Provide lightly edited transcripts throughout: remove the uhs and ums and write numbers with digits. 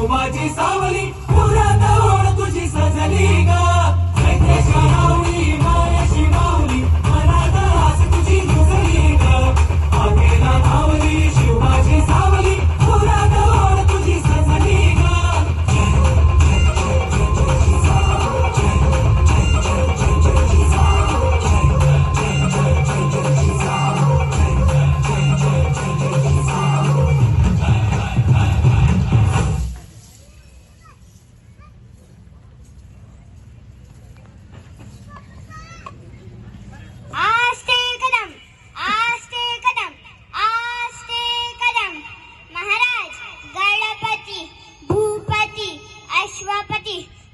शिवबाची सावली पुरात ओढ तुझी सजली ग चैत्रेश्वर रावळी मायाशी माऊली मनात आस तुझी मुजली ग आकेला धावली शिवबाची सावली पुरात ओढ तुझी सजली ग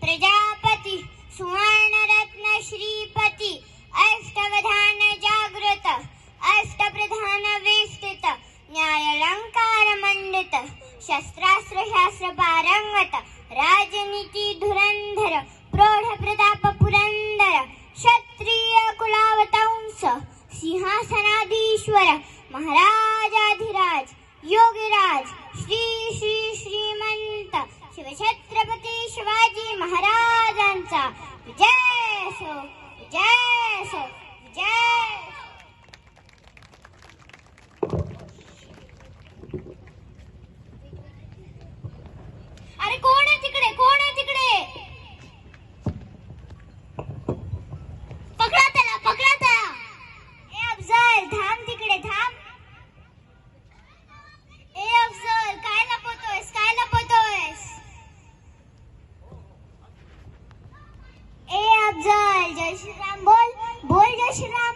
प्रजापती सुवर्णरत्न श्रीपती अष्टवधान जागृत अष्टप्रधान वेष्टित न्यायालंकार मंडित शस्त्रास्त्र शास्त्र पारंगत राजनीती धुरंधर प्रौढ प्रताप पुरंदर क्षत्रिय कुलावतंस सिंहासनाधीश्वर महाराजाधिराज योगीराज श्री श्री श्रीमंत शिवछत्रपती शिवाजी महाराजांचा जय सो जय सो जय. अरे कोण आहे तिकडे, कोण आहे तिकडे? पकडा त्याला, पकडा त्याला. ए अफजल थांब तिकडे, थांब. ए अफजल काय लपवतोयस, काय लपवतोयस? ए अफजल जय श्रीराम बोल, बोल जय श्रीराम.